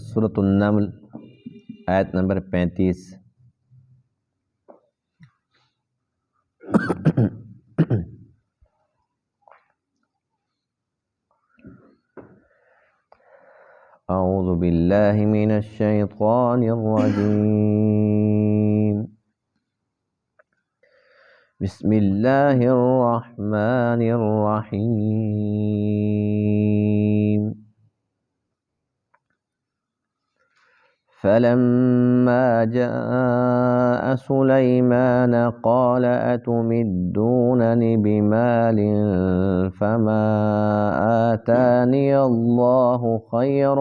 سورۃ النمل آیت نمبر 35۔ اعوذ باللہ من الشیطان الرجیم، بسم اللہ الرحمن الرحیم۔ فلما جاء سليمان قال أتمدونني بمال فما آتاني الله خير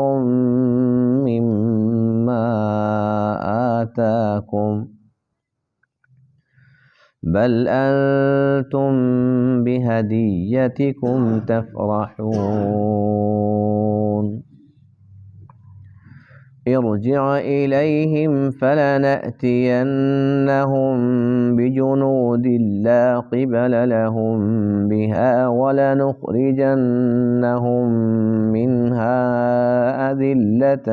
مما آتاكم بل أنتم بهديتكم تفرحون ارجع إليهم فلنأتينهم بجنود لا قبل لهم بها ولنخرجنهم منها أذلة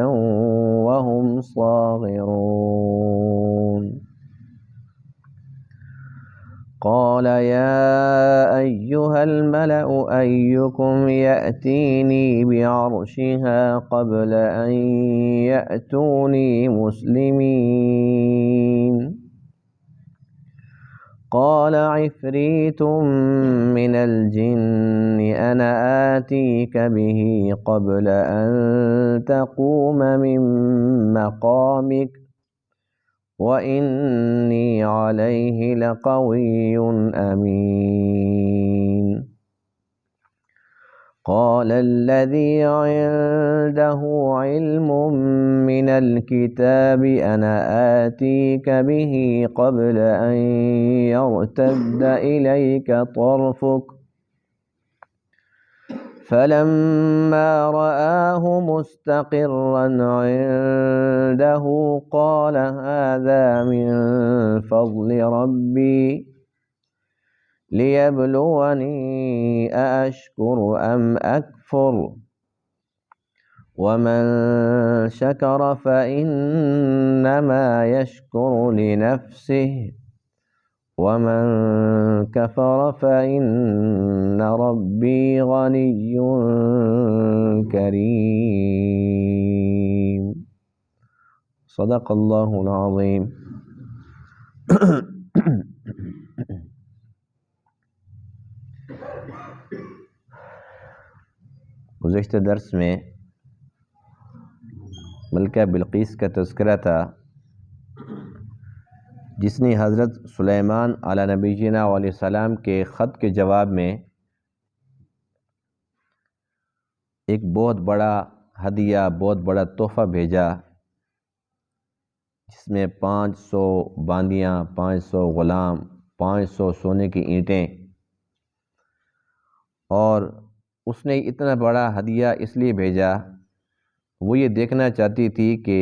وهم صاغرون قال يا أيها الملأ أيكم يأتيني بعرشها قبل أن يأتوني مسلمين قال عفريت من الجن أنا آتيك به قبل أن تقوم من مقامك وإني عليه لقوي أمين قال الذي عنده علم من الكتاب أنا آتيك به قبل أن يرتد إليك طرفك فلما رآه مستقرا عنده قال هذا من فضل ربي ليبلوني أأشكر أم أكفر ومن شكر فإنما يشكر لنفسه ومن كفر فإن ربي غني كريم صدق اللہ العظیم۔ گزشتہ درس میں ملکہ بلقیس کا تذکرہ تھا، جس نے حضرت سلیمان علی نبینا علیہ السلام کے خط کے جواب میں ایک بہت بڑا ہدیہ، بہت بڑا تحفہ بھیجا، جس میں 500 باندیاں، 500 غلام، 500 سونے کی اینٹیں، اور اس نے اتنا بڑا ہدیہ اس لیے بھیجا، وہ یہ دیکھنا چاہتی تھی کہ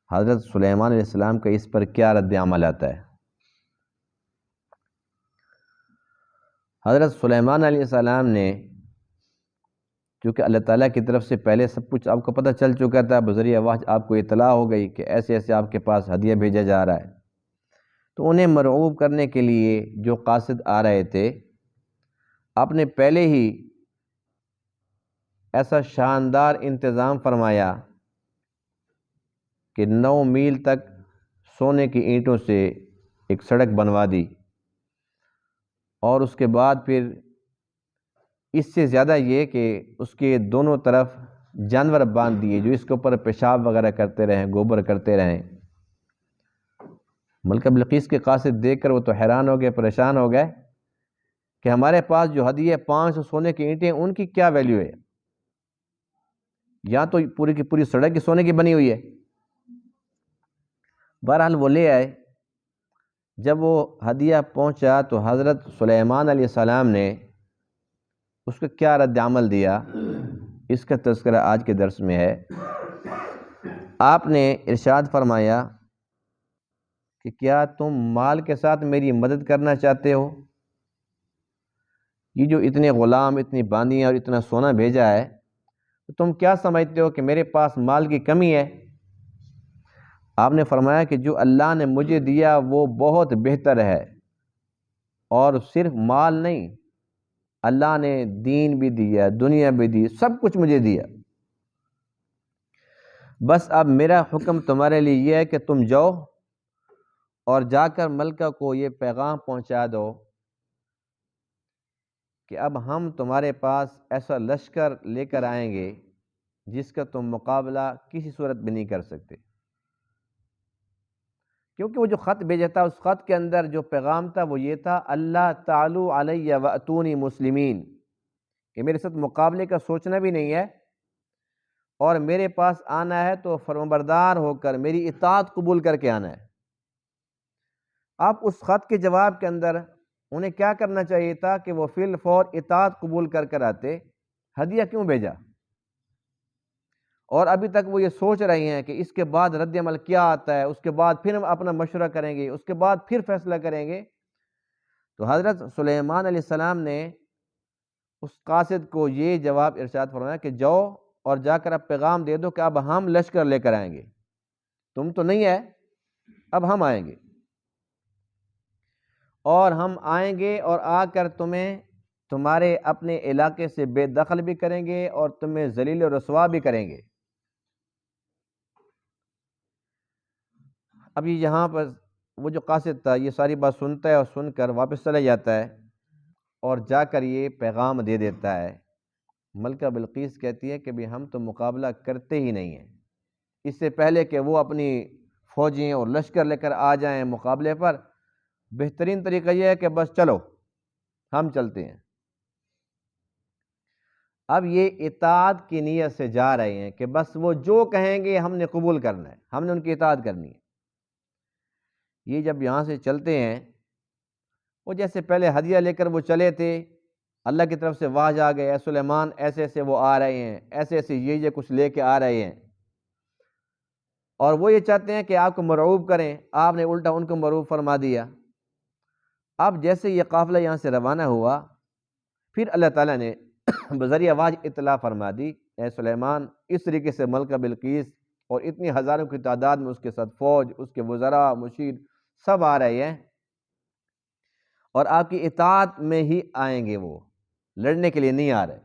حضرت سلیمان علیہ السلام کا اس پر کیا رد عمل آتا ہے۔ حضرت سلیمان علیہ السلام نے، چونکہ اللہ تعالیٰ کی طرف سے پہلے سب کچھ آپ کو پتہ چل چکا تھا، بذریعہ وحی آپ کو اطلاع ہو گئی کہ ایسے ایسے آپ کے پاس ہدیہ بھیجا جا رہا ہے، تو انہیں مرعوب کرنے کے لیے جو قاصد آ رہے تھے، آپ نے پہلے ہی ایسا شاندار انتظام فرمایا کہ 9 میل تک سونے کی اینٹوں سے ایک سڑک بنوا دی، اور اس کے بعد پھر اس سے زیادہ یہ کہ اس کے دونوں طرف جانور باندھ دیے جو اس کے اوپر پیشاب وغیرہ کرتے رہیں، گوبر کرتے رہیں۔ ملکہ بلقیس کے قاصد دیکھ کر وہ تو حیران ہو گئے، پریشان ہو گئے کہ ہمارے پاس جو ہدیہ 500 سونے کی اینٹیں، ان کی کیا ویلیو ہے؟ یا تو پوری کی پوری سڑک کی سونے کی بنی ہوئی ہے۔ بہرحال وہ لے آئے۔ جب وہ ہدیہ پہنچا تو حضرت سلیمان علیہ السلام نے اس کا کیا رد عمل دیا، اس کا تذکرہ آج کے درس میں ہے۔ آپ نے ارشاد فرمایا کہ کیا تم مال کے ساتھ میری مدد کرنا چاہتے ہو؟ یہ جو اتنے غلام، اتنی باندیاں اور اتنا سونا بھیجا ہے، تو تم کیا سمجھتے ہو کہ میرے پاس مال کی کمی ہے؟ آپ نے فرمایا کہ جو اللہ نے مجھے دیا وہ بہت بہتر ہے، اور صرف مال نہیں، اللہ نے دین بھی دیا، دنیا بھی دی، سب کچھ مجھے دیا۔ بس اب میرا حکم تمہارے لیے یہ ہے کہ تم جاؤ اور جا کر ملکہ کو یہ پیغام پہنچا دو کہ اب ہم تمہارے پاس ایسا لشکر لے کر آئیں گے جس کا تم مقابلہ کسی صورت بھی نہیں کر سکتے۔ کیونکہ وہ جو خط بھیجا تھا، اس خط کے اندر جو پیغام تھا وہ یہ تھا، اللہ تعالو علیہ واتونی مسلمین، کہ میرے ساتھ مقابلے کا سوچنا بھی نہیں ہے، اور میرے پاس آنا ہے تو فرمانبردار ہو کر میری اطاعت قبول کر کے آنا ہے۔ آپ اس خط کے جواب کے اندر انہیں کیا کرنا چاہیے تھا کہ وہ فی الفور اطاعت قبول کر کر آتے، ہدیہ کیوں بھیجا؟ اور ابھی تک وہ یہ سوچ رہی ہیں کہ اس کے بعد رد عمل کیا آتا ہے، اس کے بعد پھر ہم اپنا مشورہ کریں گے، اس کے بعد پھر فیصلہ کریں گے۔ تو حضرت سلیمان علیہ السلام نے اس قاصد کو یہ جواب ارشاد فرمایا کہ جاؤ اور جا کر اب پیغام دے دو کہ اب ہم لشکر لے کر آئیں گے، تم تو نہیں ہے، اب ہم آئیں گے، اور ہم آئیں گے اور آ کر تمہیں تمہارے اپنے علاقے سے بے دخل بھی کریں گے اور تمہیں ذلیل و رسوا بھی کریں گے۔ اب یہاں پر وہ جو قاصد تھا یہ ساری بات سنتا ہے اور سن کر واپس چلا جاتا ہے اور جا کر یہ پیغام دے دیتا ہے۔ ملکہ بلقیس کہتی ہے کہ بھی ہم تو مقابلہ کرتے ہی نہیں ہیں، اس سے پہلے کہ وہ اپنی فوجیں اور لشکر لے کر آ جائیں مقابلے پر، بہترین طریقہ یہ ہے کہ بس چلو ہم چلتے ہیں۔ اب یہ اطاعت کی نیت سے جا رہے ہیں کہ بس وہ جو کہیں گے ہم نے قبول کرنا ہے، ہم نے ان کی اطاعت کرنی ہے۔ یہ جب یہاں سے چلتے ہیں، وہ جیسے پہلے ہدیہ لے کر وہ چلے تھے، اللہ کی طرف سے واج آ گئے، اے سلیمان ایسے ایسے وہ آ رہے ہیں، ایسے ایسے یہ کچھ لے کے آ رہے ہیں، اور وہ یہ چاہتے ہیں کہ آپ کو مرعوب کریں، آپ نے الٹا ان کو مرعوب فرما دیا۔ اب جیسے یہ قافلہ یہاں سے روانہ ہوا، پھر اللہ تعالیٰ نے بذریعہ واج اطلاع فرما دی، اے سلیمان اس طریقے سے ملکہ بلقیس اور اتنی ہزاروں کی تعداد میں اس کے ساتھ فوج، اس کے وزراء، مشیر سب آ رہے ہیں، اور آپ کی اطاعت میں ہی آئیں گے، وہ لڑنے کے لیے نہیں آ رہے۔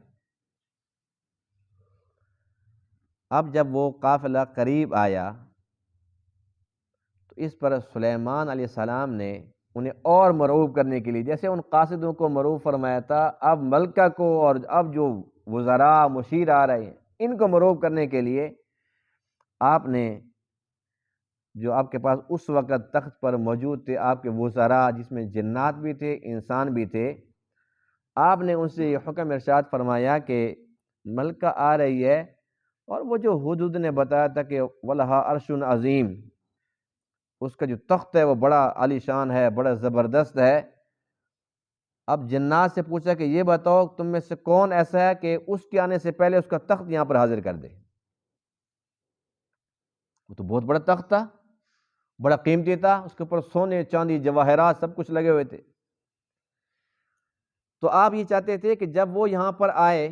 اب جب وہ قافلہ قریب آیا تو اس پر سلیمان علیہ السلام نے انہیں اور مرعوب کرنے کے لیے، جیسے ان قاصدوں کو مرعوب فرمایا تھا، اب ملکہ کو اور اب جو وزراء مشیر آ رہے ہیں ان کو مرعوب کرنے کے لیے آپ نے جو آپ کے پاس اس وقت تخت پر موجود تھے، آپ کے وزراء جس میں جنات بھی تھے انسان بھی تھے، آپ نے ان سے یہ حکم ارشاد فرمایا کہ ملکہ آ رہی ہے، اور وہ جو حدود نے بتایا تھا کہ وَلَہَا عَرْشٌ عظیم، اس کا جو تخت ہے وہ بڑا عالی شان ہے، بڑا زبردست ہے۔ اب جنات سے پوچھا کہ یہ بتاؤ تم میں سے کون ایسا ہے کہ اس کے آنے سے پہلے اس کا تخت یہاں پر حاضر کر دے؟ وہ تو بہت بڑا تخت تھا، بڑا قیمتی تھا، اس کے اوپر سونے چاندی جواہرات سب کچھ لگے ہوئے تھے۔ تو آپ یہ چاہتے تھے کہ جب وہ یہاں پر آئے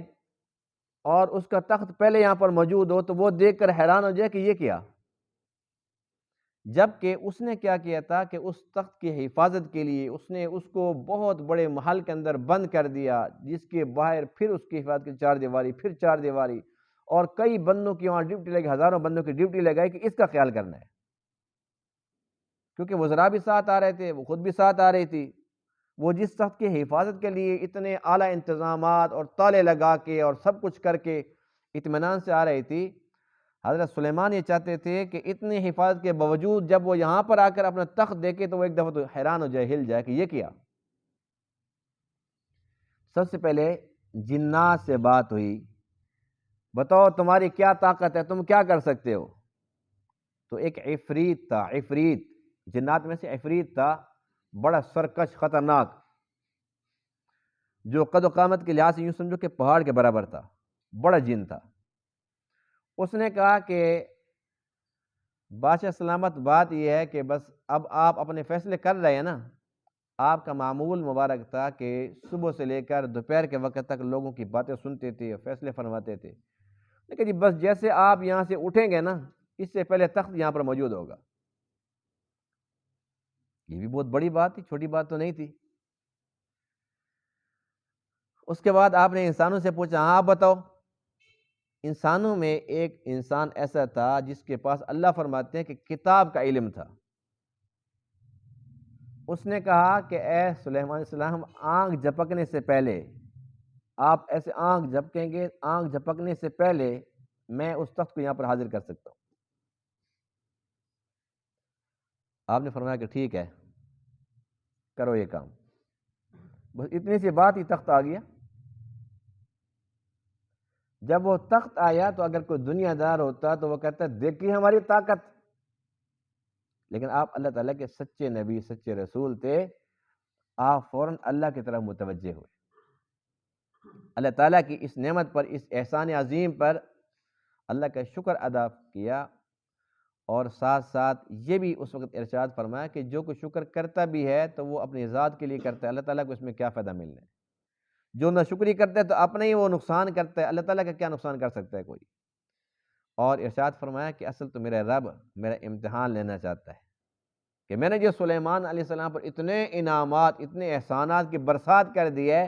اور اس کا تخت پہلے یہاں پر موجود ہو تو وہ دیکھ کر حیران ہو جائے کہ یہ کیا، جبکہ اس نے کیا کیا تھا کہ اس تخت کی حفاظت کے لیے اس نے اس کو بہت بڑے محل کے اندر بند کر دیا، جس کے باہر پھر اس کی حفاظت کی چار دیواری، پھر چار دیواری، اور کئی بندوں کی وہاں ڈیوٹی لگی، ہزاروں بندوں کی ڈیوٹی لگائی کہ اس کا خیال کرنا ہے، کیونکہ وزراء بھی ساتھ آ رہے تھے، وہ خود بھی ساتھ آ رہی تھی۔ وہ جس تخت کی حفاظت کے لیے اتنے اعلیٰ انتظامات اور تالے لگا کے اور سب کچھ کر کے اطمینان سے آ رہی تھی، حضرت سلیمان یہ چاہتے تھے کہ اتنی حفاظت کے باوجود جب وہ یہاں پر آ کر اپنا تخت دیکھے تو وہ ایک دفعہ تو حیران ہو جائے، ہل جائے کہ یہ کیا۔ سب سے پہلے جنات سے بات ہوئی، بتاؤ تمہاری کیا طاقت ہے، تم کیا کر سکتے ہو؟ تو ایک عفریت تھا، عفریت جنات میں سے عفریت تھا، بڑا سرکش خطرناک، جو قد و قامت کے لحاظ سے یوں سمجھو کہ پہاڑ کے برابر تھا، بڑا جن تھا۔ اس نے کہا کہ بادشاہ سلامت بات یہ ہے کہ بس اب آپ اپنے فیصلے کر رہے ہیں نا، آپ کا معمول مبارک تھا کہ صبح سے لے کر دوپہر کے وقت تک لوگوں کی باتیں سنتے تھے اور فیصلے فرماتے تھے، لیکن جی بس جیسے آپ یہاں سے اٹھیں گے نا، اس سے پہلے تخت یہاں پر موجود ہوگا۔ یہ بھی بہت بڑی بات تھی، چھوٹی بات تو نہیں تھی۔ اس کے بعد آپ نے انسانوں سے پوچھا، ہاں آپ بتاؤ۔ انسانوں میں ایک انسان ایسا تھا جس کے پاس اللہ فرماتے ہیں کہ کتاب کا علم تھا۔ اس نے کہا کہ اے سلیمان علیہ السلام، آنکھ جھپکنے سے پہلے، آپ ایسے آنکھ جھپکیں گے، آنکھ جھپکنے سے پہلے میں اس تخت کو یہاں پر حاضر کر سکتا ہوں۔ آپ نے فرمایا کہ ٹھیک ہے، کرو یہ کام۔ بس اتنی سی بات ہی تخت آ گیا۔ جب وہ تخت آیا تو اگر کوئی دنیا دار ہوتا تو وہ کہتا ہے دیکھیے ہماری طاقت، لیکن آپ اللہ تعالیٰ کے سچے نبی، سچے رسول تھے، آپ فوراً اللہ کی طرف متوجہ ہوئے۔ اللہ تعالیٰ کی اس نعمت پر، اس احسان عظیم پر اللہ کا شکر ادا کیا، اور ساتھ ساتھ یہ بھی اس وقت ارشاد فرمایا کہ جو کوئی شکر کرتا بھی ہے تو وہ اپنی ذات کے لیے کرتا ہے، اللہ تعالیٰ کو اس میں کیا فائدہ ملنا ہے۔ جو ناشکری کرتا ہے تو اپنے ہی وہ نقصان کرتا ہے، اللہ تعالیٰ کا کیا نقصان کر سکتا ہے کوئی۔ اور ارشاد فرمایا کہ اصل تو میرا رب میرا امتحان لینا چاہتا ہے کہ میں نے جو سلیمان علیہ السلام پر اتنے انعامات، اتنے احسانات کی برسات کر دی ہے،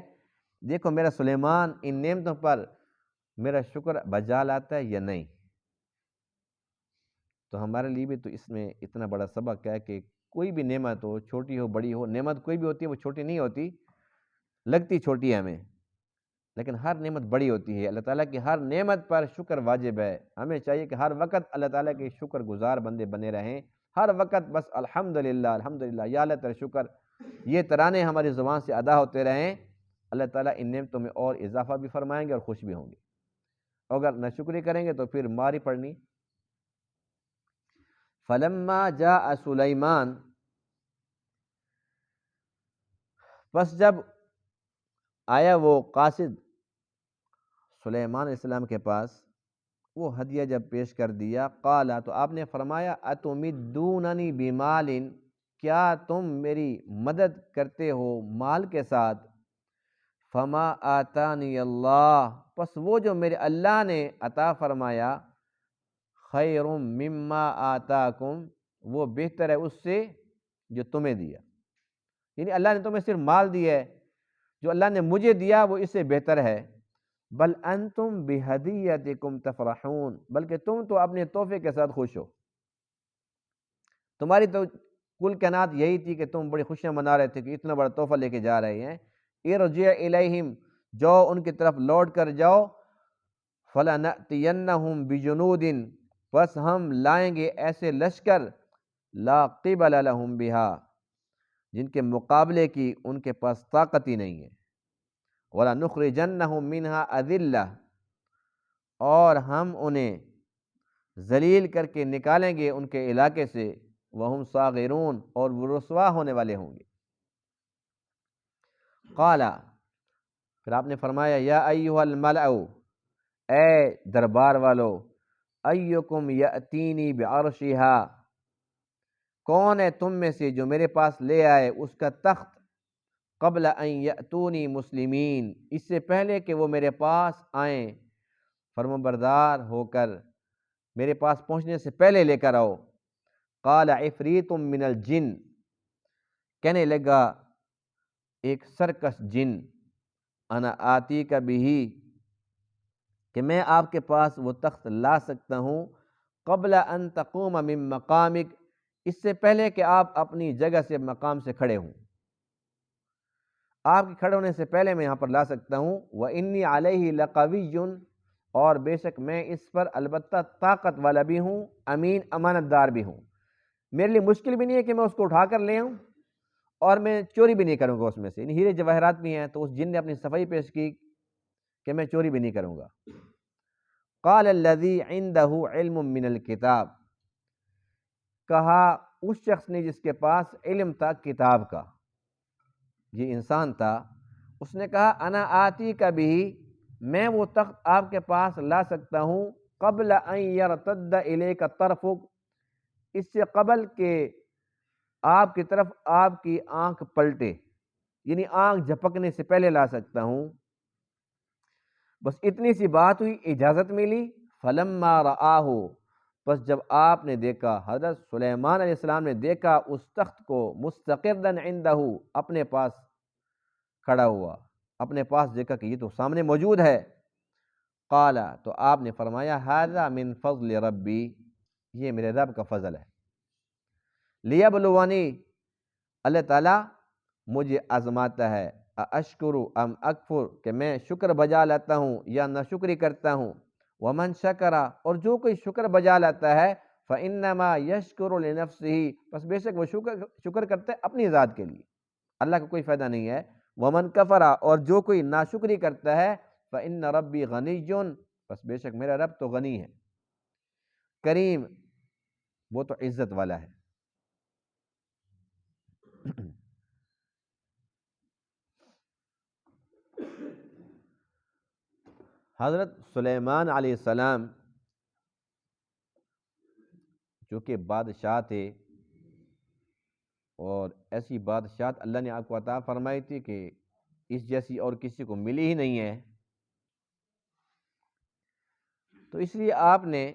دیکھو میرا سلیمان ان نعمتوں پر میرا شکر بجا لاتا ہے یا نہیں۔ تو ہمارے لیے بھی تو اس میں اتنا بڑا سبق ہے کہ کوئی بھی نعمت ہو، چھوٹی ہو بڑی ہو، نعمت کوئی بھی ہوتی ہے وہ چھوٹی نہیں ہوتی، لگتی چھوٹی ہے ہمیں، لیکن ہر نعمت بڑی ہوتی ہے۔ اللہ تعالیٰ کی ہر نعمت پر شکر واجب ہے۔ ہمیں چاہیے کہ ہر وقت اللہ تعالیٰ کے شکر گزار بندے بنے رہیں، ہر وقت بس الحمدللہ الحمدللہ یا اللہ تیرا شکر، یہ ترانے ہماری زبان سے ادا ہوتے رہیں۔ اللہ تعالیٰ ان نعمتوں میں اور اضافہ بھی فرمائیں گے اور خوش بھی ہوں گے۔ اگر ناشکری کریں گے تو پھر ماری پڑنی۔ فلما جاء سلیمان، بس جب آیا وہ قاصد سلیمان علیہ السلام کے پاس، وہ ہدیہ جب پیش کر دیا، قال، تو آپ نے فرمایا اتمدوننی بمال، کیا تم میری مدد کرتے ہو مال کے ساتھ؟ فما آتانی اللہ، پس وہ جو میرے اللہ نے عطا فرمایا، خیر مما آتاکم، وہ بہتر ہے اس سے جو تمہیں دیا۔ یعنی اللہ نے تمہیں صرف مال دیا ہے، جو اللہ نے مجھے دیا وہ اس سے بہتر ہے۔ بل انتم بہدیتکم تفرحون، بلکہ تم تو اپنے تحفے کے ساتھ خوش ہو۔ تمہاری تو کل کائنات یہی تھی کہ تم بڑی خوشیاں منا رہے تھے کہ اتنا بڑا تحفہ لے کے جا رہے ہیں۔ ارجع الیہم، جاؤ ان کی طرف لوٹ کر جاؤ، فلنأتینہم بجنود، بس ہم لائیں گے ایسے لشکر، لا قبل لہم بہا، جن کے مقابلے کی ان کے پاس طاقت ہی نہیں ہے۔ وَلَنُخْرِجَنَّهُم مِّنْهَا أَذِلَّةً، اور ہم انہیں ذلیل کر کے نکالیں گے ان کے علاقے سے، وَهُمْ صَاغِرُونَ، اور وہ رسوا ہونے والے ہوں گے۔ قَالَ، پھر آپ نے فرمایا، یا ایھا الملأ، اے دربار والو، ایکم یأتینی بعرشها، کون ہے تم میں سے جو میرے پاس لے آئے اس کا تخت، قبل ان یأتونی مسلمین، اس سے پہلے کہ وہ میرے پاس آئیں فرمانبردار ہو کر، میرے پاس پہنچنے سے پہلے لے کر آؤ۔ قال عفریت من الجن، کہنے لگا ایک سرکش جن، انا آتی کا بھی، کہ میں آپ کے پاس وہ تخت لا سکتا ہوں، قبل ان تقوم من مقامک، اس سے پہلے کہ آپ اپنی جگہ سے مقام سے کھڑے ہوں، آپ کے کھڑے ہونے سے پہلے میں یہاں پر لا سکتا ہوں۔ وَإِنِّي عَلَيْهِ لَقَوِيٌّ، اور بے شک میں اس پر البتہ طاقت والا بھی ہوں، امین امانت دار بھی ہوں، میرے لیے مشکل بھی نہیں ہے کہ میں اس کو اٹھا کر لے آؤں، اور میں چوری بھی نہیں کروں گا اس میں سے، یعنی ہیرے جواہرات بھی ہیں، تو اس جن نے اپنی صفائی پیش کی کہ میں چوری بھی نہیں کروں گا۔ قال الذی عنده علم من الکتاب، کہا اس شخص نے جس کے پاس علم تھا کتاب کا، یہ انسان تھا، اس نے کہا انا آتی کا بھی، میں وہ تخت آپ کے پاس لا سکتا ہوں، قبل ان یرتد الیک طرفک، اس سے قبل کہ آپ کی طرف آپ کی آنکھ پلٹے، یعنی آنکھ جھپکنے سے پہلے لا سکتا ہوں۔ بس اتنی سی بات ہوئی، اجازت ملی، فلما رآہ، پس جب آپ نے دیکھا، حضرت سلیمان علیہ السلام نے دیکھا اس تخت کو، مستقرا عندہ، اپنے پاس کھڑا ہوا، اپنے پاس دیکھا کہ یہ تو سامنے موجود ہے، قال، تو آپ نے فرمایا ھذا من فضل ربی، یہ میرے رب کا فضل ہے، لیبلونی، اللہ تعالیٰ مجھے آزماتا ہے، اشکر ام اکفر، کہ میں شکر بجا لاتا ہوں یا ناشکری کرتا ہوں، ومن شکر، اور جو کوئی شکر بجا لاتا ہے، فانما یشکر لنفسہ، بس بے شک وہ شکر کرتا ہے اپنی ذات کے لیے، اللہ کا کوئی فائدہ نہیں ہے، ومن کفر، اور جو کوئی ناشکری کرتا ہے، فان ربی غنی، بس بے شک میرا رب تو غنی ہے، کریم، وہ تو عزت والا ہے۔ حضرت سلیمان علیہ السلام جو کہ بادشاہ تھے، اور ایسی بادشاہت اللہ نے آپ کو عطا فرمائی تھی کہ اس جیسی اور کسی کو ملی ہی نہیں ہے، تو اس لیے آپ نے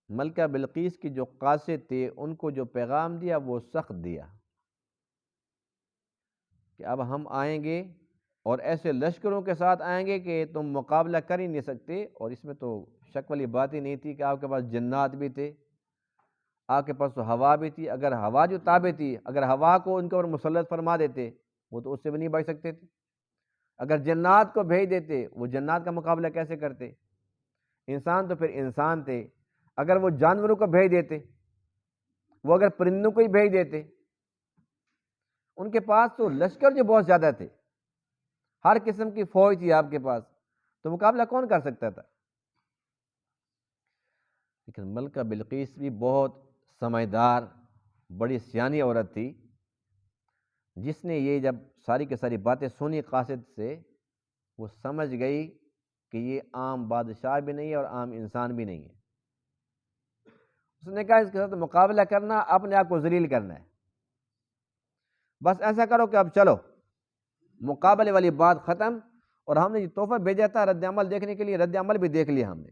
ملکہ بلقیس کی جو قاصد تھے ان کو جو پیغام دیا وہ سخت دیا کہ اب ہم آئیں گے اور ایسے لشکروں کے ساتھ آئیں گے کہ تم مقابلہ کر ہی نہیں سکتے، اور اس میں تو شک والی بات ہی نہیں تھی کہ آپ کے پاس جنات بھی تھے، آپ کے پاس تو ہوا بھی تھی، اگر ہوا جو تابع تھی، اگر ہوا کو ان کے اوپر مسلط فرما دیتے وہ تو اس سے بھی نہیں بچ سکتے تھے، اگر جنات کو بھیج دیتے وہ جنات کا مقابلہ کیسے کرتے، انسان تو پھر انسان تھے، اگر وہ جانوروں کو بھیج دیتے، وہ اگر پرندوں کو ہی بھیج دیتے، ان کے پاس تو لشکر جو بہت زیادہ تھے، ہر قسم کی فوج تھی آپ کے پاس، تو مقابلہ کون کر سکتا تھا؟ لیکن ملکہ بلقیس بھی بہت سمجھدار، بڑی سیانی عورت تھی، جس نے یہ جب ساری کی ساری باتیں سنی قاصد سے، وہ سمجھ گئی کہ یہ عام بادشاہ بھی نہیں ہے اور عام انسان بھی نہیں ہے، اس نے کہا اس کے ساتھ مقابلہ کرنا اپنے آپ کو ذلیل کرنا ہے، بس ایسا کرو کہ اب چلو مقابلے والی بات ختم، اور ہم نے یہ تحفہ بھیجا تھا رد عمل دیکھنے کے لیے، رد عمل بھی دیکھ لیا ہم نے،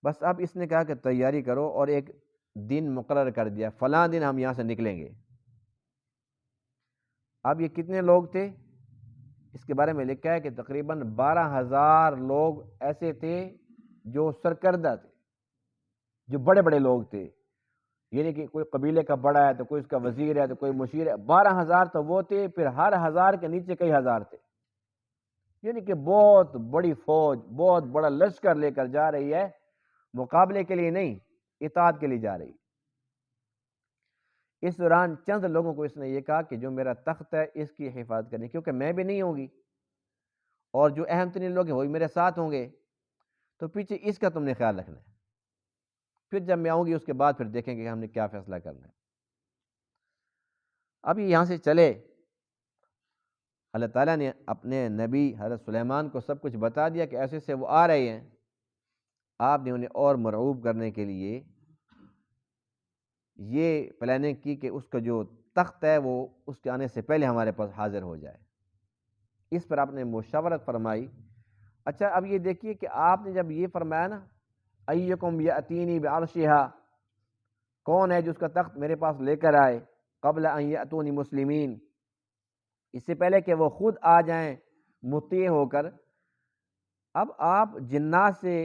بس اب اس نے کہا کہ تیاری کرو، اور ایک دن مقرر کر دیا، فلاں دن ہم یہاں سے نکلیں گے۔ اب یہ کتنے لوگ تھے اس کے بارے میں لکھا ہے کہ تقریباً 12,000 لوگ ایسے تھے جو سرکردہ تھے، جو بڑے بڑے لوگ تھے، یعنی کہ کوئی قبیلے کا بڑا ہے تو کوئی اس کا وزیر ہے تو کوئی مشیر ہے، 12,000 تو وہ تھے، پھر ہر 1000 کے نیچے کئی ہزار تھے، یعنی کہ بہت بڑی فوج، بہت بڑا لشکر لے کر جا رہی ہے، مقابلے کے لیے نہیں، اطاعت کے لیے جا رہی۔ اس دوران چند لوگوں کو اس نے یہ کہا کہ جو میرا تخت ہے اس کی حفاظت کرنی، کیونکہ میں بھی نہیں ہوں گی، اور جو اہم ترین لوگ ہیں وہ بھی میرے ساتھ ہوں گے، تو پیچھے اس کا تم نے خیال رکھنا ہے، پھر جب میں آؤں گی اس کے بعد پھر دیکھیں گے ہم نے کیا فیصلہ کرنا ہے۔ اب یہاں سے چلے، اللہ تعالیٰ نے اپنے نبی حضرت سلیمان کو سب کچھ بتا دیا کہ ایسے سے وہ آ رہے ہیں، آپ نے انہیں اور مرعوب کرنے کے لیے یہ پلاننگ کی کہ اس کا جو تخت ہے وہ اس کے آنے سے پہلے ہمارے پاس حاضر ہو جائے، اس پر آپ نے مشاورت فرمائی۔ اچھا اب یہ دیکھیے کہ آپ نے جب یہ فرمایا نا ایکم یاتینی بعرشہا، کون ہے جو اس کا تخت میرے پاس لے کر آئے، قبل ان یاتونی مسلمین، اس سے پہلے کہ وہ خود آ جائیں مطیع ہو کر۔ اب آپ جنات سے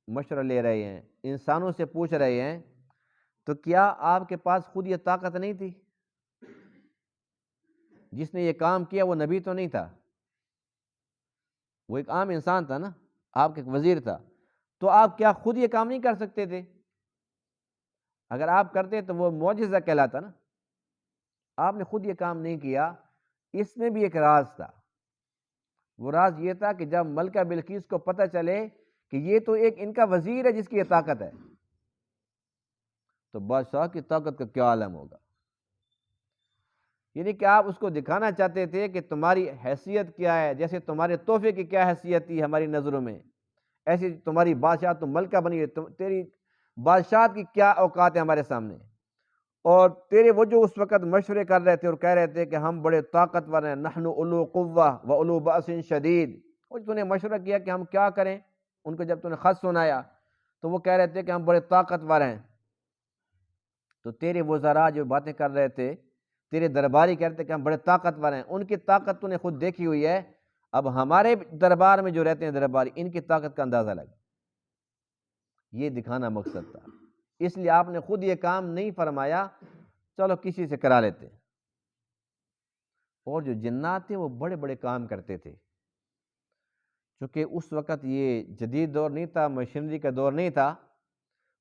مشورہ لے رہے ہیں، انسانوں سے پوچھ رہے ہیں، تو کیا آپ کے پاس خود یہ طاقت نہیں تھی؟ جس نے یہ کام کیا وہ نبی تو نہیں تھا، وہ ایک عام انسان تھا نا، آپ کا ایک وزیر تھا، تو آپ کیا خود یہ کام نہیں کر سکتے تھے؟ اگر آپ کرتے تو وہ معجزہ کہلاتا نا، آپ نے خود یہ کام نہیں کیا۔ اس میں بھی ایک راز تھا، وہ راز یہ تھا کہ جب ملکہ بلقیس کو پتہ چلے کہ یہ تو ایک ان کا وزیر ہے جس کی یہ طاقت ہے، تو بادشاہ کی طاقت کا کیا عالم ہوگا، یعنی کہ آپ اس کو دکھانا چاہتے تھے کہ تمہاری حیثیت کیا ہے، جیسے تمہارے تحفے کی کیا حیثیت تھی ہماری نظروں میں، ایسی تمہاری بادشاہ تم ملکہ بنی ہے، تیری بادشاہت کی کیا اوقات ہے ہمارے سامنے، اور تیرے وہ جو اس وقت مشورے کر رہے تھے اور کہہ رہے تھے کہ ہم بڑے طاقتور ہیں، نحن اولو قوہ و اولو باس شدید، اور تو نے مشورہ کیا کہ ہم کیا کریں، ان کو جب تو نے خط سنایا تو وہ کہہ رہے تھے کہ ہم بڑے طاقتور ہیں. تو تیرے وزراء جو باتیں کر رہے تھے، تیرے درباری کہتے کہ ہم بڑے طاقتور ہیں، ان کی طاقت تو نے خود دیکھی ہوئی ہے، اب ہمارے دربار میں جو رہتے ہیں درباری، ان کی طاقت کا اندازہ لگا. یہ دکھانا مقصد تھا، اس لیے آپ نے خود یہ کام نہیں فرمایا چلو کسی سے کرا لیتے. اور جو جنات تھے وہ بڑے بڑے کام کرتے تھے، چونکہ اس وقت یہ جدید دور نہیں تھا، مشینری کا دور نہیں تھا.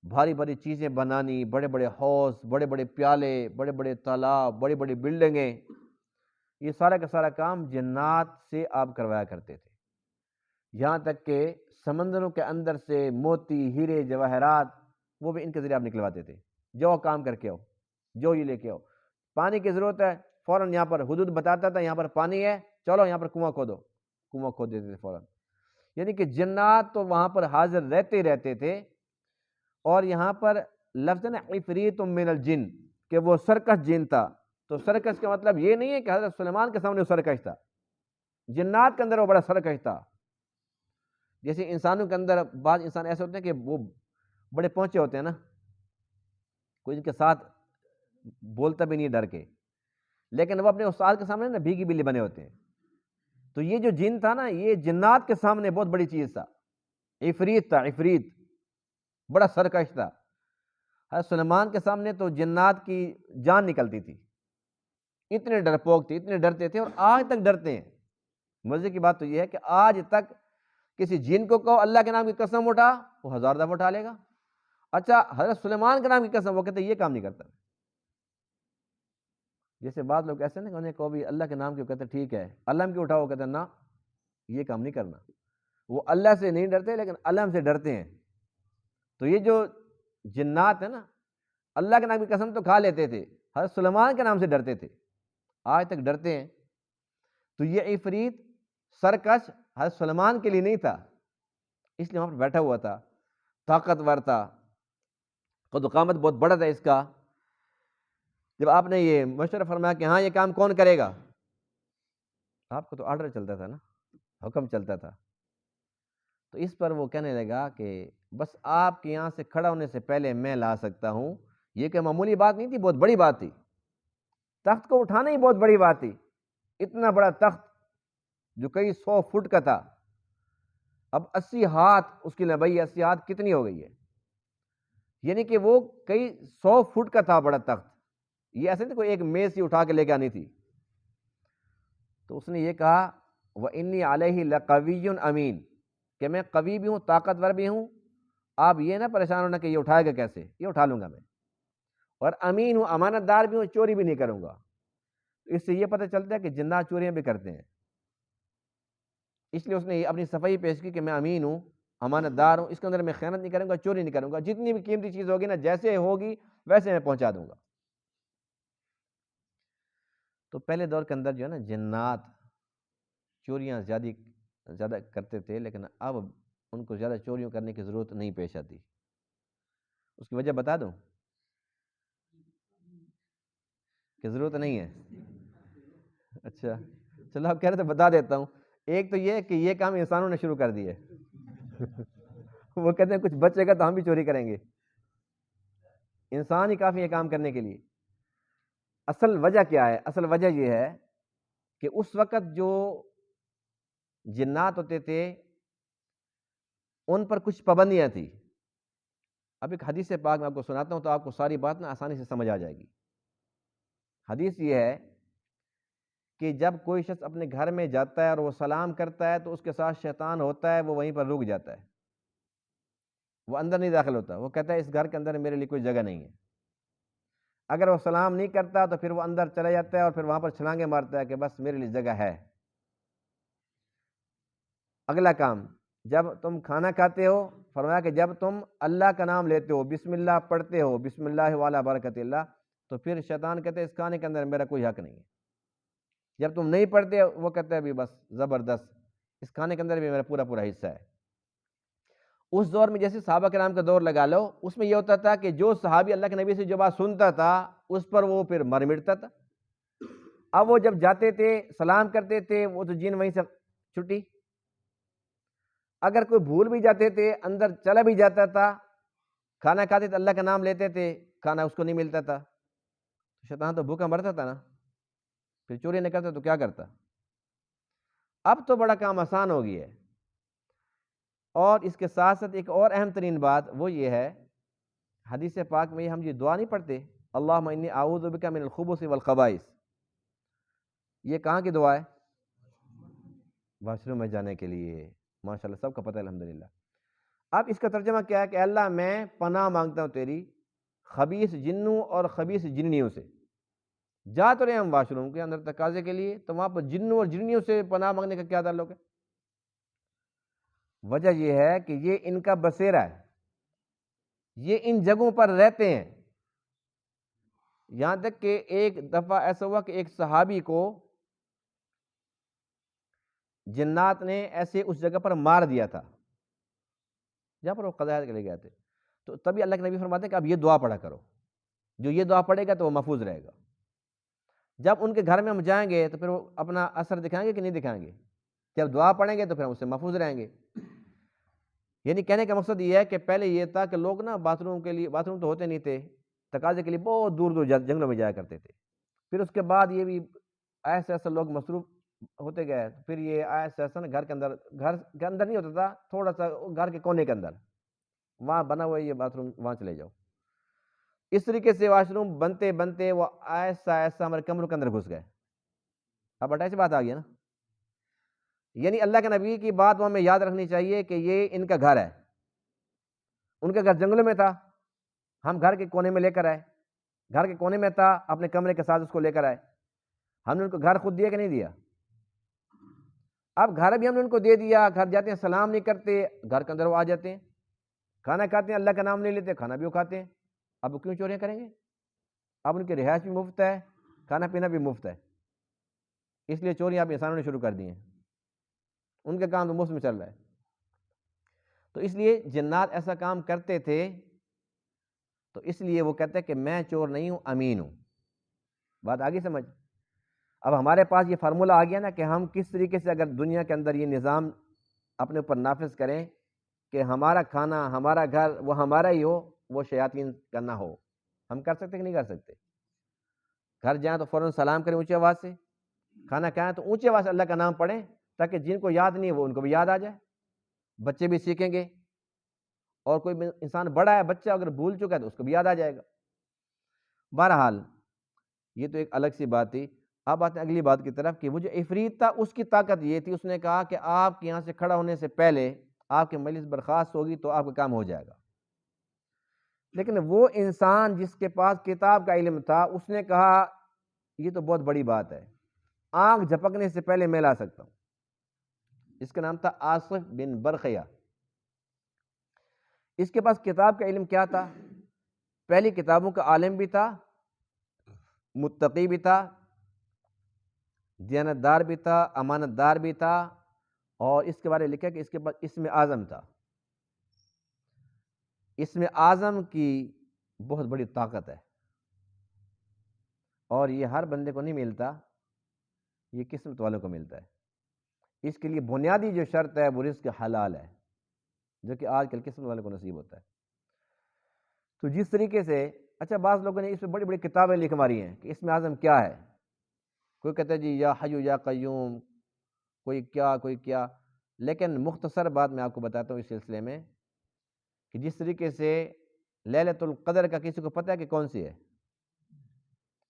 بھاری بھاری چیزیں بنانی، بڑے بڑے حوض، بڑے بڑے پیالے، بڑے بڑے تالاب، بڑی بڑی بلڈنگیں، یہ سارا کا سارا کام جنات سے آپ کروایا کرتے تھے. یہاں تک کہ سمندروں کے اندر سے موتی، ہیرے، جواہرات وہ بھی ان کے ذریعے آپ نکلواتے تھے. جو کام کر کے آؤ، جو یہ لے کے آؤ. پانی کی ضرورت ہے، فوراً یہاں پر حدود بتاتا تھا، یہاں پر پانی ہے، چلو یہاں پر کنواں کھودو، کنواں کھود دیتے تھے فوراً. یعنی کہ جنات تو وہاں پر حاضر رہتے رہتے تھے. اور یہاں پر لفظ نا عفریت من الجن، کہ وہ سرکش جن تھا. تو سرکش کا مطلب یہ نہیں ہے کہ حضرت سلیمان کے سامنے وہ سرکش تھا، جنات کے اندر وہ بڑا سرکش تھا. جیسے انسانوں کے اندر بعض انسان ایسے ہوتے ہیں کہ وہ بڑے پہنچے ہوتے ہیں نا، کوئی ان کے ساتھ بولتا بھی نہیں ڈر کے، لیکن وہ اپنے استاد کے سامنے نا بھیگی بلی بنے ہوتے ہیں. تو یہ جو جن تھا نا، یہ جنات کے سامنے بہت بڑی چیز تھا. عفریت تھا، عفریت بڑا سرکش تھا. حضرت سلیمان کے سامنے تو جنات کی جان نکلتی تھی، اتنے ڈرپوک تھے، اتنے ڈرتے تھے، اور آج تک ڈرتے ہیں. مزے کی بات تو یہ ہے کہ آج تک کسی جن کو کہو اللہ کے نام کی قسم اٹھا، وہ 1000 دفعہ اٹھا لے گا. اچھا حضرت سلیمان کے نام کی قسم، وہ کہتے ہیں یہ کام نہیں کرتا. جیسے بعض لوگ ایسے نا کہ انہیں کہو بھی اللہ کے نام کی، کہتے ہیں ٹھیک ہے، علم کی اٹھاؤ، کہتے ہیں نا یہ کام نہیں کرنا. وہ اللہ سے نہیں ڈرتے لیکن علم سے ڈرتے ہیں. تو یہ جو جنات ہیں نا، اللہ کے نام کی قسم تو کھا لیتے تھے، حضرت سلیمان کے نام سے ڈرتے تھے، آج تک ڈرتے ہیں. تو یہ عفریت سرکش حضرت سلیمان کے لیے نہیں تھا، اس لیے وہاں پر بیٹھا ہوا تھا، طاقتور تھا، قد و قامت بہت بڑا تھا اس کا. جب آپ نے یہ مشورہ فرمایا کہ ہاں یہ کام کون کرے گا، آپ کو تو آرڈر چلتا تھا نا، حکم چلتا تھا. تو اس پر وہ کہنے لگا کہ بس آپ کے یہاں سے کھڑا ہونے سے پہلے میں لا سکتا ہوں. یہ کہ معمولی بات نہیں تھی، بہت بڑی بات تھی. تخت کو اٹھانا ہی بہت بڑی بات تھی. اتنا بڑا تخت جو کئی 100 فٹ کا تھا، اب 80 ہاتھ اس کی لمبائی، 80 ہاتھ کتنی ہو گئی ہے، یعنی کہ وہ کئی 100 فٹ کا تھا بڑا تخت. یہ ایسے نہیں کوئی ایک میز ہی اٹھا کے لے کے آنی تھی. تو اس نے یہ کہا وَإِنِّي عَلَيْهِ لَقَوِيٌّ أَمِينٌ، کہ میں قوی بھی ہوں، طاقتور بھی ہوں. آپ یہ نہ پریشان ہونا کہ یہ اٹھائے گا کیسے، یہ اٹھا لوں گا میں. اور امین ہوں، امانت دار بھی ہوں، چوری بھی نہیں کروں گا. اس سے یہ پتہ چلتا ہے کہ جنات چوریاں بھی کرتے ہیں. اس لیے اس نے اپنی صفائی پیش کی کہ میں امین ہوں، امانت دار ہوں، اس کے اندر میں خیانت نہیں کروں گا، چوری نہیں کروں گا. جتنی بھی قیمتی چیز ہوگی نا، جیسے ہوگی ویسے میں پہنچا دوں گا. تو پہلے دور کے اندر جو ہے نا جنات چوریاں زیادہ کرتے تھے، لیکن اب ان کو زیادہ چوریوں کرنے کی ضرورت نہیں پیش آتی. اس کی وجہ بتا دوں کہ ضرورت نہیں ہے؟ اچھا چلو آپ کہہ رہے تھے بتا دیتا ہوں. ایک تو یہ کہ یہ کام انسانوں نے شروع کر دیے. وہ کہتے ہیں کچھ بچے گا تو ہم بھی چوری کریں گے. انسان ہی کافی ہے کام کرنے کے لیے. اصل وجہ کیا ہے؟ اصل وجہ یہ ہے کہ اس وقت جو جنات ہوتے تھے ان پر کچھ پابندیاں تھیں. اب ایک حدیث پاک میں آپ کو سناتا ہوں تو آپ کو ساری بات نا آسانی سے سمجھ آ جائے گی. حدیث یہ ہے کہ جب کوئی شخص اپنے گھر میں جاتا ہے اور وہ سلام کرتا ہے تو اس کے ساتھ شیطان ہوتا ہے، وہ وہیں پر رک جاتا ہے، وہ اندر نہیں داخل ہوتا. وہ کہتا ہے اس گھر کے اندر میرے لیے کوئی جگہ نہیں ہے. اگر وہ سلام نہیں کرتا تو پھر وہ اندر چلا جاتا ہے اور پھر وہاں پر چھلانگیں مارتا ہے کہ بس میرے لیے جگہ ہے. اگلا کام، جب تم کھانا کھاتے ہو، فرمایا کہ جب تم اللہ کا نام لیتے ہو، بسم اللہ پڑھتے ہو، بسم اللہ وعلی برکت اللہ، تو پھر شیطان کہتے ہیں اس کھانے کے اندر میرا کوئی حق نہیں ہے. جب تم نہیں پڑھتے وہ کہتا ہے بھی بس زبردست، اس کھانے کے اندر بھی میرا پورا پورا حصہ ہے. اس دور میں جیسے صحابہ کرام کا دور لگا لو، اس میں یہ ہوتا تھا کہ جو صحابی اللہ کے نبی سے جو بات سنتا تھا اس پر وہ پھر مر مٹتا تھا. اب وہ جب جاتے تھے سلام کرتے تھے، وہ تو جن وہیں سے چھٹی، اگر کوئی بھول بھی جاتے تھے، اندر چلا بھی جاتا تھا، کھانا کھاتے تھے، اللہ کا نام لیتے تھے، کھانا اس کو نہیں ملتا تھا، شیطان تو بھوکا مرتا تھا نا، پھر چوری نہیں کرتا تو کیا کرتا؟ اب تو بڑا کام آسان ہو گیا ہے۔ اور اس کے ساتھ ساتھ ایک اور اہم ترین بات وہ یہ ہے، حدیث پاک میں ہم یہ دعا نہیں پڑھتے، اللہم انی اعوذ بک من الخبث والخبائث، یہ کہاں کی دعا ہے؟ واش روم میں جانے کے لیے، ماشاءاللہ سب کا پتہ ہے الحمدللہ۔ اب اس کا ترجمہ کیا ہے کہ اللہ میں پناہ مانگتا ہوں تیری خبیث جنوں اور خبیث جننیوں سے۔ جا تو رہے ہم واش روم کے اندر تقاضے کے لیے، تو وہاں پر جنوں اور جننیوں سے پناہ مانگنے کا کیا تعلق ہے؟ وجہ یہ ہے کہ یہ ان کا بسیرا ہے، یہ ان جگہوں پر رہتے ہیں۔ یہاں تک کہ ایک دفعہ ایسا ہوا کہ ایک صحابی کو جنات نے ایسے اس جگہ پر مار دیا تھا جہاں پر وہ قضاء کے لیے گئے تھے، تو تبھی اللہ کے نبی فرماتے ہیں کہ اب یہ دعا پڑھا کرو، جو یہ دعا پڑھے گا تو وہ محفوظ رہے گا۔ جب ان کے گھر میں ہم جائیں گے تو پھر وہ اپنا اثر دکھائیں گے کہ نہیں دکھائیں گے؟ جب دعا پڑھیں گے تو پھر ہم اس سے محفوظ رہیں گے۔ یعنی کہنے کا مقصد یہ ہے کہ پہلے یہ تھا کہ لوگ نا باتھ روم کے لیے، باتھ روم تو ہوتے نہیں تھے، تقاضے کے لیے بہت دور دور جنگلوں میں جایا کرتے تھے۔ پھر اس کے بعد یہ بھی ایسے ایسے لوگ مصروف ہوتے گئے، پھر یہ ایسے ایسا نا گھر کے اندر نہیں ہوتا تھا، تھوڑا سا گھر کے کونے کے اندر وہاں بنا ہوا ہے یہ باتھ روم، وہاں چلے جاؤ۔ اس طریقے سے واش روم بنتے بنتے وہ ایسا ایسا ہمارے کمروں کے اندر گھس گئے۔ اب اٹیچ بات آ گئی نا، یعنی اللہ کے نبی کی بات ہمیں یاد رکھنی چاہیے کہ یہ ان کا گھر ہے، ان کا گھر جنگلوں میں تھا، ہم گھر کے کونے میں لے کر آئے، گھر کے کونے میں تھا، اپنے کمرے کے ساتھ اس کو لے کر آئے۔ ہم نے ان کو گھر خود دیا کہ نہیں دیا؟ اب گھر بھی ہم نے ان کو دے دیا، گھر جاتے ہیں سلام نہیں کرتے، گھر کے اندر وہ آ جاتے ہیں، کھانا کھاتے ہیں اللہ کا نام نہیں لیتے، کھانا بھی وہ کھاتے ہیں۔ اب وہ کیوں چوریاں کریں گے؟ اب ان کی رہائش بھی مفت ہے، کھانا پینا بھی مفت ہے، اس لیے چوریاں اب انسانوں نے شروع کر دی ہیں، ان کے کام تو مفت میں چل رہا ہے۔ تو اس لیے جنات ایسا کام کرتے تھے، تو اس لیے وہ کہتے ہیں کہ میں چور نہیں ہوں، امین ہوں۔ بات آگے سمجھ؟ اب ہمارے پاس یہ فارمولہ آ گیا نا کہ ہم کس طریقے سے اگر دنیا کے اندر یہ نظام اپنے اوپر نافذ کریں کہ ہمارا کھانا، ہمارا گھر وہ ہمارا ہی ہو، وہ شیاطین کا نہ ہو، ہم کر سکتے کہ نہیں کر سکتے؟ گھر جائیں تو فوراً سلام کریں اونچی آواز سے، کھانا کھائیں تو اونچی آواز سے اللہ کا نام پڑھیں، تاکہ جن کو یاد نہیں ہے وہ ان کو بھی یاد آ جائے، بچے بھی سیکھیں گے، اور کوئی انسان بڑا ہے، بچہ اگر بھول چکا ہے تو اس کو بھی یاد آ جائے گا۔ بہرحال یہ تو ایک الگ سی بات تھی۔ اب آتے ہیں اگلی بات کی طرف کہ وہ جو عفریت تھا اس کی طاقت یہ تھی، اس نے کہا کہ آپ کے یہاں سے کھڑا ہونے سے پہلے آپ کی مجلس برخاست ہوگی تو آپ کا کام ہو جائے گا۔ لیکن وہ انسان جس کے پاس کتاب کا علم تھا، اس نے کہا یہ تو بہت بڑی بات ہے، آنکھ جھپکنے سے پہلے میں لا سکتا ہوں۔ اس کا نام تھا آصف بن برخیہ۔ اس کے پاس کتاب کا علم کیا تھا؟ پہلی کتابوں کا عالم بھی تھا، متقی بھی تھا، دیانتدار بھی تھا، امانت دار بھی تھا، اور اس کے بارے میں لکھا کہ اس کے پاس اسم اعظم تھا۔ اسم اعظم کی بہت بڑی طاقت ہے، اور یہ ہر بندے کو نہیں ملتا، یہ قسمت والوں کو ملتا ہے۔ اس کے لیے بنیادی جو شرط ہے وہ رزق حلال ہے، جو کہ آج کل قسمت والوں کو نصیب ہوتا ہے۔ تو جس طریقے سے اچھا بعض لوگوں نے اس میں بڑی بڑی کتابیں لکھ ماری ہیں کہ اسم اعظم کیا ہے، کوئی کہتا ہے جی یا حیو یا قیوم، کوئی کیا، لیکن مختصر بات میں آپ کو بتاتا ہوں اس سلسلے میں کہ جس طریقے سے لیلۃ القدر کا کسی کو پتہ ہے کہ کون سی ہے؟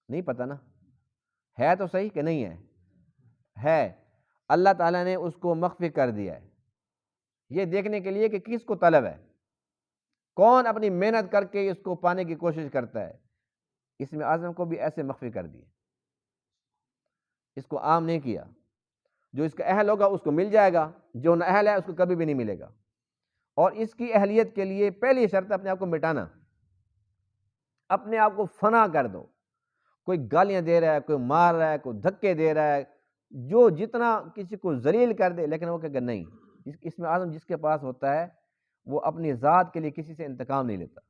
نہیں پتہ نا، ہے تو صحیح کہ نہیں ہے، اللہ تعالیٰ نے اس کو مخفی کر دیا ہے، یہ دیکھنے کے لیے کہ کس کو طلب ہے، کون اپنی محنت کر کے اس کو پانے کی کوشش کرتا ہے۔ اسم اعظم کو بھی ایسے مخفی کر دیا، اس کو عام نہیں کیا، جو اس کا اہل ہوگا اس کو مل جائے گا، جو نہ اہل ہے اس کو کبھی بھی نہیں ملے گا۔ اور اس کی اہلیت کے لیے پہلی شرط ہے اپنے آپ کو مٹانا، اپنے آپ کو فنا کر دو۔ کوئی گالیاں دے رہا ہے، کوئی مار رہا ہے، کوئی دھکے دے رہا ہے، جو جتنا کسی کو ذلیل کر دے، لیکن وہ کہے گا نہیں، اسم اعظم جس کے پاس ہوتا ہے وہ اپنی ذات کے لیے کسی سے انتقام نہیں لیتا۔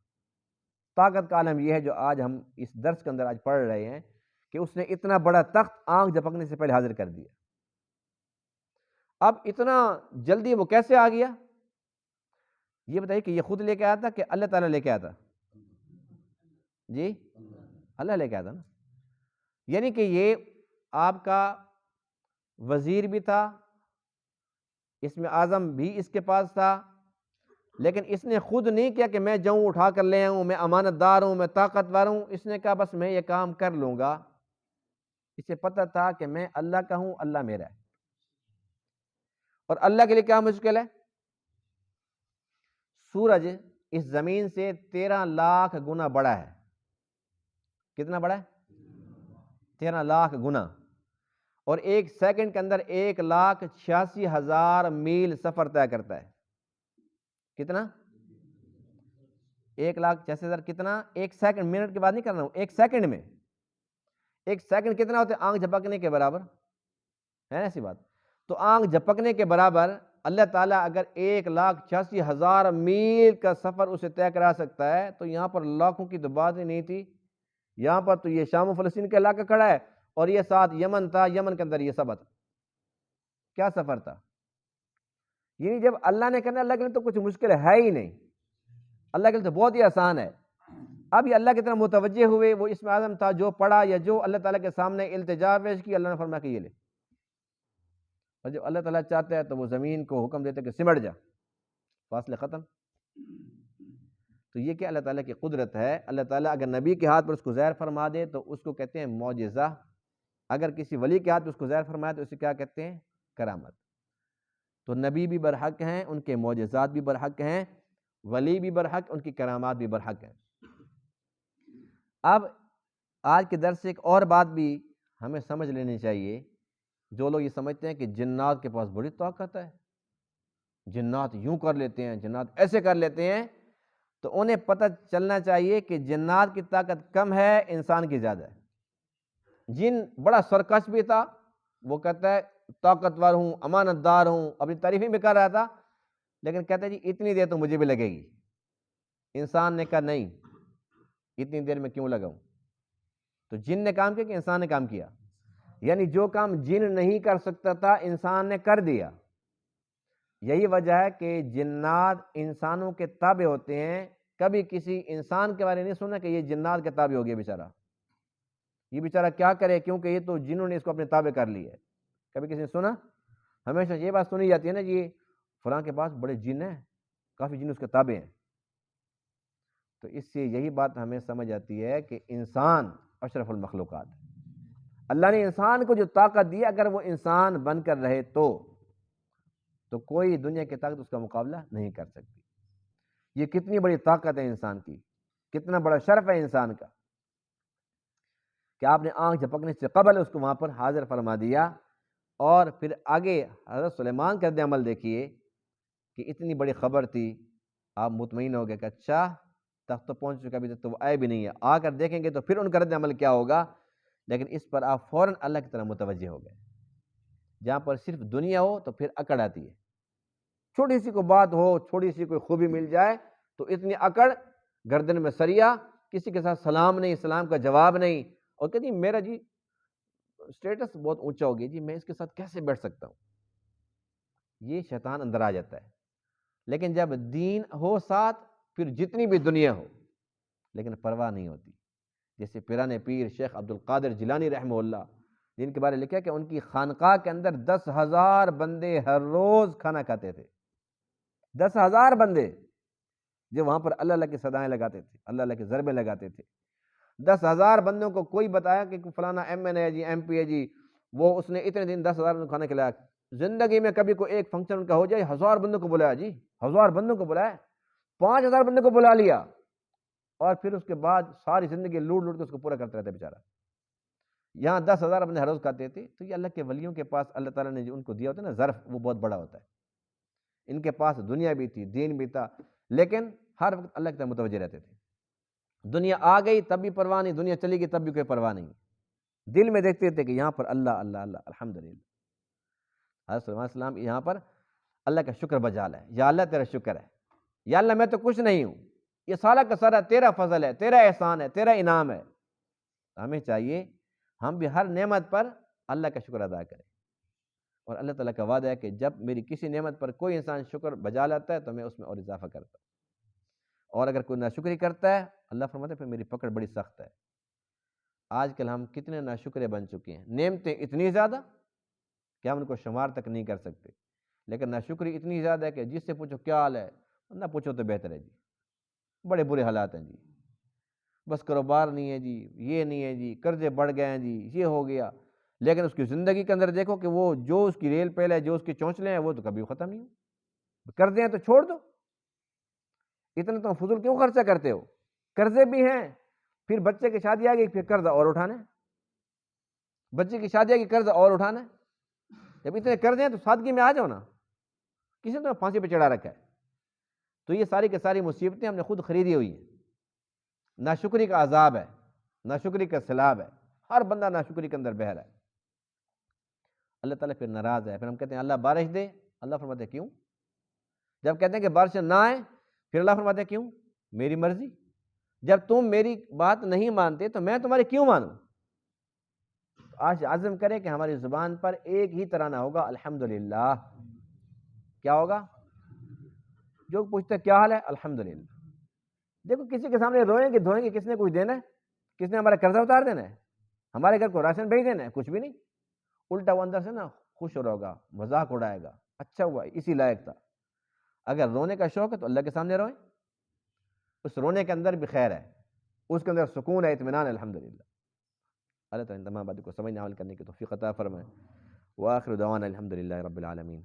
طاقت کا عالم یہ ہے جو آج ہم اس درس کے اندر آج پڑھ رہے ہیں کہ اس نے اتنا بڑا تخت آنکھ جھپکنے سے پہلے حاضر کر دیا۔ اب اتنا جلدی وہ کیسے آ گیا؟ یہ بتائیے کہ یہ خود لے کے آیا تھا کہ اللہ تعالیٰ لے کے آیا تھا؟ جی اللہ لے کے آیا تھا نا. یعنی کہ یہ آپ کا وزیر بھی تھا، اسم اعظم بھی اس کے پاس تھا، لیکن اس نے خود نہیں کیا کہ میں جاؤں اٹھا کر لے آؤں، میں امانت دار ہوں، میں طاقتور ہوں. اس نے کہا بس میں یہ کام کر لوں گا. اسے پتہ تھا کہ میں اللہ کا ہوں، اللہ میرا ہے، اور اللہ کے لیے کیا مشکل ہے؟ سورج اس زمین سے 13 لاکھ گنا بڑا ہے. کتنا بڑا ہے؟ 13 لاکھ گنا. اور ایک سیکنڈ کے اندر 1,86,000 میل سفر طے کرتا ہے. کتنا؟ 1,86,000 کتنا؟ ایک سیکنڈ، منٹ کی بات نہیں کر رہا ہوں، ایک سیکنڈ میں. ایک سیکنڈ کتنا ہوتا ہے؟ آنکھ جھپکنے کے برابر ہے نا ایسی بات. تو آنکھ جھپکنے کے برابر اللہ تعالیٰ اگر 1,86,000 میل کا سفر اسے طے کرا سکتا ہے تو یہاں پر لاکھوں کی تو بات ہی نہیں تھی. یہاں پر تو یہ شام و فلسطین کا علاقہ کھڑا ہے، اور یہ ساتھ یمن تھا، یمن کے اندر یہ سب تھا. کیا سفر تھا؟ یعنی جب اللہ نے کرنا، اللہ کے لیے تو کچھ مشکل ہے ہی نہیں، اللہ کے لیے تو بہت ہی آسان ہے. اب یہ اللہ کی طرف متوجہ ہوئے، وہ اسم اعظم تھا جو پڑھا یا جو اللہ تعالیٰ کے سامنے التجا پیش کی، اللہ نے فرمایا کہ یہ لے. اور جب اللہ تعالیٰ چاہتا ہے تو وہ زمین کو حکم دیتے کہ سمٹ جا، فاصلے ختم. تو یہ کہ اللہ تعالیٰ کی قدرت ہے. اللہ تعالیٰ اگر نبی کے ہاتھ پر اس کو ظاہر فرما دے تو اس کو کہتے ہیں معجزہ. اگر کسی ولی کے ہاتھ پر اس کو ظاہر فرمائے تو اسے کیا کہتے ہیں؟ کرامت. تو نبی بھی برحق ہیں، ان کے معجزات بھی برحق ہیں، ولی بھی برحق، ان کی کرامات بھی برحق ہیں. اب آج کے درس سے ایک اور بات بھی ہمیں سمجھ لینی چاہیے. جو لوگ یہ سمجھتے ہیں کہ جنات کے پاس بڑی طاقت ہے، جنات یوں کر لیتے ہیں، جنات ایسے کر لیتے ہیں، تو انہیں پتہ چلنا چاہیے کہ جنات کی طاقت کم ہے، انسان کی زیادہ ہے. جن بڑا سرکش بھی تھا، وہ کہتا ہے طاقتور ہوں، امانت دار ہوں، اپنی تعریف ہی میں کر رہا تھا، لیکن کہتا ہے جی اتنی دیر تو مجھے بھی لگے گی. انسان نے کہا نہیں، اتنی دیر میں کیوں لگاؤں؟ تو جن نے کام کیا کہ انسان نے کام کیا. یعنی جو کام جن نہیں کر سکتا تھا انسان نے کر دیا. یہی وجہ ہے کہ جنات انسانوں کے تابع ہوتے ہیں. کبھی کسی انسان کے بارے میں نہیں سنا کہ یہ جنات کے تابع ہو گیا بیچارہ، یہ بیچارہ کیا کرے، کیونکہ یہ تو جنہوں نے اس کو اپنے تابع کر لی ہے. کبھی کسی نے سنا؟ ہمیشہ یہ بات سنی جاتی ہے نا جی فلاں کے پاس بڑے جن ہیں، کافی جن اس کے تابع ہیں. تو اس سے یہی بات ہمیں سمجھ آتی ہے کہ انسان اشرف المخلوقات ہے. اللہ نے انسان کو جو طاقت دی، اگر وہ انسان بن کر رہے تو کوئی دنیا کی طاقت اس کا مقابلہ نہیں کر سکتی. یہ کتنی بڑی طاقت ہے انسان کی، کتنا بڑا شرف ہے انسان کا کہ آپ نے آنکھ جھپکنے سے قبل اس کو وہاں پر حاضر فرما دیا. اور پھر آگے حضرت سلیمان کا رد عمل دیکھیے کہ اتنی بڑی خبر تھی، آپ مطمئن ہو گئے کہ اچھا تخت تو پہنچ چکا، ابھی تک تو وہ آئے بھی نہیں ہے، آ کر دیکھیں گے تو پھر ان کا رد عمل کیا ہوگا. لیکن اس پر آپ فوراً اللہ کی طرف متوجہ ہو گئے. جہاں پر صرف دنیا ہو تو پھر اکڑ آتی ہے، چھوٹی سی کوئی بات ہو، چھوٹی سی کوئی خوبی مل جائے تو اتنی اکڑ، گردن میں سریا، کسی کے ساتھ سلام نہیں، سلام کا جواب نہیں، اور کہتی میرا جی اسٹیٹس بہت اونچا ہو گیا جی، میں اس کے ساتھ کیسے بیٹھ سکتا ہوں. یہ شیطان اندر آ جاتا ہے. لیکن جب دین ہو ساتھ، پھر جتنی بھی دنیا ہو لیکن پرواہ نہیں ہوتی. جیسے پیران پیر شیخ عبد القادر جیلانی رحمہ اللہ، جن کے بارے لکھا کہ ان کی خانقاہ کے اندر 10,000 بندے ہر روز کھانا کھاتے تھے. 10,000 بندے جو وہاں پر اللہ اللہ کی صدائیں لگاتے تھے، اللہ اللہ کے ضربے لگاتے تھے. 10,000 بندوں کو کوئی بتایا کہ فلانا ایم این اے جی، ایم پی ہے جی، وہ اس نے اتنے دن 10,000 بندوں کو کھانا کھلایا. زندگی میں کبھی کوئی ایک فنکشن ان کا ہو جائے 1,000 بندوں کو بلایا جی، 1,000 بندوں کو بلایا، 5,000 بندوں کو بلا لیا، اور پھر اس کے بعد ساری زندگی لوٹ لوٹ کے اس کو پورا کرتا رہتا بیچارہ. یہاں 10,000 بندے ہر روز کھاتے تھے. تو یہ اللہ کے ولیوں کے پاس اللہ تعالیٰ نے جو ان کو دیا ہوتا ہے نا ظرف، وہ بہت بڑا ہوتا ہے. ان کے پاس دنیا بھی تھی، دین بھی تھا، لیکن ہر وقت اللہ کی طرف متوجہ رہتے تھے. دنیا آ گئی تب بھی پرواہ نہیں، دنیا چلی گئی تب بھی کوئی پرواہ نہیں. دل میں دیکھتے تھے کہ یہاں پر اللہ اللہ اللہ الحمدللہ. حضرت سلیمان علیہ السلام یہاں پر اللہ کا شکر بجال ہے. یا اللہ تیرا شکر ہے، یا اللہ میں تو کچھ نہیں ہوں، یہ سارا کا سارا تیرا فضل ہے، تیرا احسان ہے، تیرا انعام ہے. ہمیں چاہیے ہم بھی ہر نعمت پر اللہ کا شکر ادا کریں. اور اللہ تعالیٰ کا وعدہ ہے کہ جب میری کسی نعمت پر کوئی انسان شکر بجا لاتا ہے تو میں اس میں اور اضافہ کرتا ہوں، اور اگر کوئی ناشکری کرتا ہے اللہ فرماتا ہے پھر میری پکڑ بڑی سخت ہے۔ آج کل ہم کتنے ناشکرے بن چکے ہیں، نعمتیں اتنی زیادہ کہ ہم ان کو شمار تک نہیں کر سکتے، لیکن ناشکری اتنی زیادہ ہے کہ جس سے پوچھو کیا حال ہے، نہ پوچھو تو بہتر ہے جی، بڑے برے حالات ہیں جی، بس کاروبار نہیں ہے جی، یہ نہیں ہے جی، قرضے بڑھ گئے ہیں جی، یہ ہو گیا، لیکن اس کی زندگی کے اندر دیکھو کہ وہ جو اس کی ریل پیل ہے، جو اس کی چونچلے ہیں، وہ تو کبھی ختم نہیں ہو۔ قرضے ہیں تو چھوڑ دو، اتنا تم فضول کیوں خرچہ کرتے ہو؟ قرضے بھی ہیں، پھر بچے کی شادی آ گئی پھر قرضہ اور اٹھانا ہے، بچے کی شادی آ گئی قرضہ اور اٹھانا ہے، جب اتنے قرضے ہیں تو سادگی میں آ جاؤ نا، کسی نے تو پھانسی پہ چڑھا رکھا ہے۔ تو یہ ساری کی ساری مصیبتیں ہم نے خود خریدی ہوئی ہیں، ناشکری کا عذاب ہے، ناشکری کا سیلاب ہے، ہر بندہ ناشکری کے اندر بہہ رہا ہے۔ اللہ تعالیٰ پھر ناراض ہے، پھر ہم کہتے ہیں اللہ بارش دے، اللہ فرماتے ہیں کیوں؟ جب کہتے ہیں کہ بارش نہ آئے پھر اللہ فرماتے ہیں کیوں؟ میری مرضی، جب تم میری بات نہیں مانتے تو میں تمہاری کیوں مانوں؟ آج عزم کریں کہ ہماری زبان پر ایک ہی ترانہ ہوگا، الحمدللہ۔ کیا ہوگا؟ جو پوچھتے کیا حال ہے، الحمدللہ۔ دیکھو کسی کے سامنے روئیں گے دھوئیں گے، کس نے کچھ دینا ہے؟ کس نے ہمارا قرضہ اتار دینا ہے؟ ہمارے گھر کو راشن بھیج دینا ہے؟ کچھ بھی نہیں، الٹا وہ اندر سے نا خوش ہو رہا ہوگا، مذاق اڑائے گا، اچھا ہوا اسی لائق تھا۔ اگر رونے کا شوق ہے تو اللہ کے سامنے روئیں، اس رونے کے اندر بھی خیر ہے، اس کے اندر سکون ہے، اطمینان ہے، الحمدللہ۔ اللہ تعالیٰ ان تمام باتوں کو سمجھنے عمل کرنے کی توفیق عطا فرمائے۔ وآخر دعوانا الحمدللہ رب العالمین۔